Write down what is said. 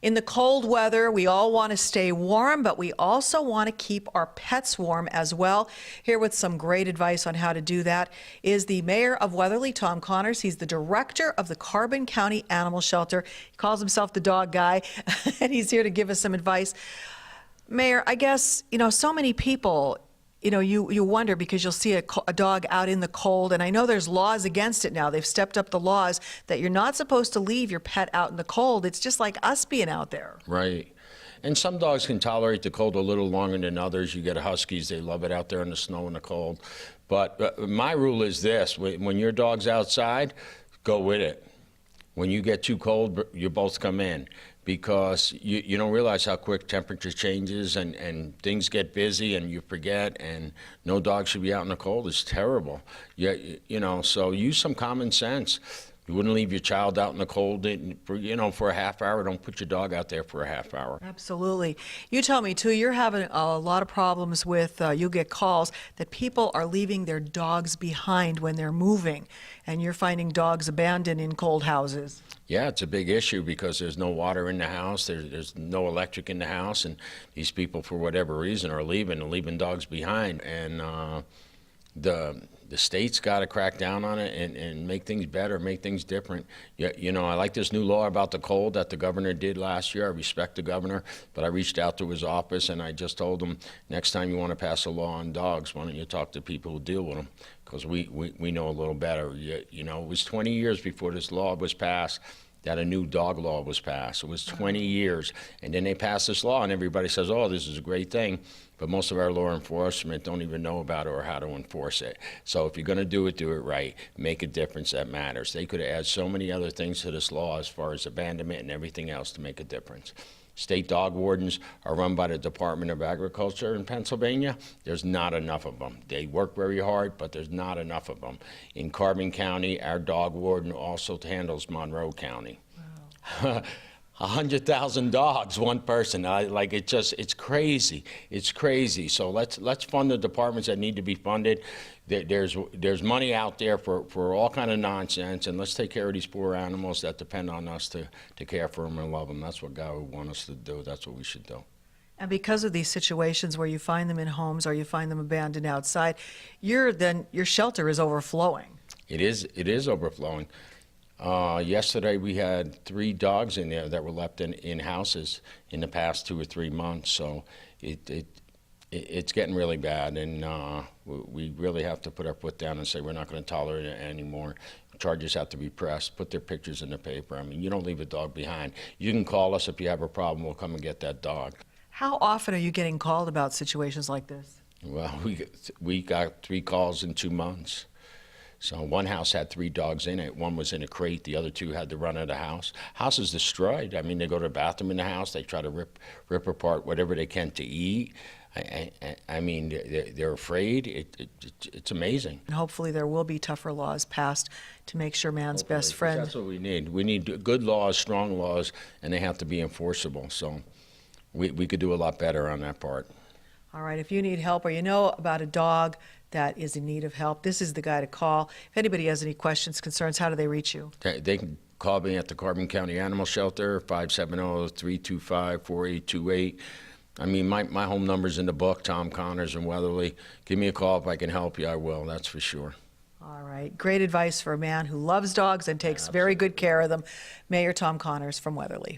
In the cold weather, we all want to stay warm, but we also want to keep our pets warm as well. Here with some great advice on how to do that is the mayor of Weatherly, Tom Connors. He's the director of the Carbon County Animal Shelter. He calls himself the dog guy, and he's here to give us some advice. Mayor, I guess, so many people, you wonder because you'll see a dog out in the cold, and I know there's laws against it now. They've stepped up the laws that you're not supposed to leave your pet out in the cold. It's just like us being out there. Right. And some dogs can tolerate the cold a little longer than others. You get Huskies, they love it out there in the snow and the cold. But my rule is this, when your dog's outside, go with it. When you get too cold, you both come in, because you don't realize how quick temperature changes and things get busy and you forget, and no dog should be out in the cold. It's terrible. So use some common sense. You wouldn't leave your child out in the cold for a half hour. Don't put your dog out there for a half hour. Absolutely. You tell me, too, you're having a lot of problems with, you'll get calls that people are leaving their dogs behind when they're moving, and you're finding dogs abandoned in cold houses. Yeah, it's a big issue because there's no water in the house, there's no electric in the house, and these people, for whatever reason, are leaving dogs behind. And the state's got to crack down on it and make things better, make things different. I like this new law about the cold that the governor did last year. I respect the governor, but I reached out to his office and I just told him, next time you want to pass a law on dogs, why don't you talk to people who deal with them? Because we know a little better. It was 20 years before this law was passed that a new dog law was passed. It was 20 years. And then they passed this law and everybody says, oh, this is a great thing. But most of our law enforcement don't even know about it or how to enforce it. So if you're going to do it right. Make a difference that matters. They could have added so many other things to this law as far as abandonment and everything else to make a difference. State dog wardens are run by the Department of Agriculture in Pennsylvania. There's not enough of them. They work very hard, but there's not enough of them. In Carbon County, our dog warden also handles Monroe County. Wow. 100,000 dogs, one person. It's crazy. It's crazy. So let's fund the departments that need to be funded. There's money out there for all kind of nonsense, and let's take care of these poor animals that depend on us to care for them and love them. That's what God would want us to do. That's what we should do. And because of these situations where you find them in homes or you find them abandoned outside, your shelter is overflowing. It is overflowing. Yesterday we had 3 dogs in there that were left in houses in the past 2 or 3 months. So it's getting really bad, and we really have to put our foot down and say we're not going to tolerate it anymore. Charges have to be pressed. Put their pictures in the paper. I mean, you don't leave a dog behind. You can call us if you have a problem. We'll come and get that dog. How often are you getting called about situations like this? Well, we got 3 calls in 2 months. So one house had 3 dogs in it. One was in a crate. The other 2 had the run of the house. House is destroyed. I mean, they go to the bathroom in the house. They try to rip apart whatever they can to eat. I mean, they're afraid. It's amazing. And hopefully there will be tougher laws passed to make sure man's best friend. That's what we need. We need good laws, strong laws, and they have to be enforceable. So we could do a lot better on that part. All right, if you need help or you know about a dog that is in need of help, this is the guy to call. If anybody has any questions, concerns, how do they reach you? They can call me at the Carbon County Animal Shelter, 570-325-4828. I mean, my home number's in the book, Tom Connors in Weatherly. Give me a call if I can help you, I will, that's for sure. All right, great advice for a man who loves dogs and takes very good care of them. Mayor Tom Connors from Weatherly.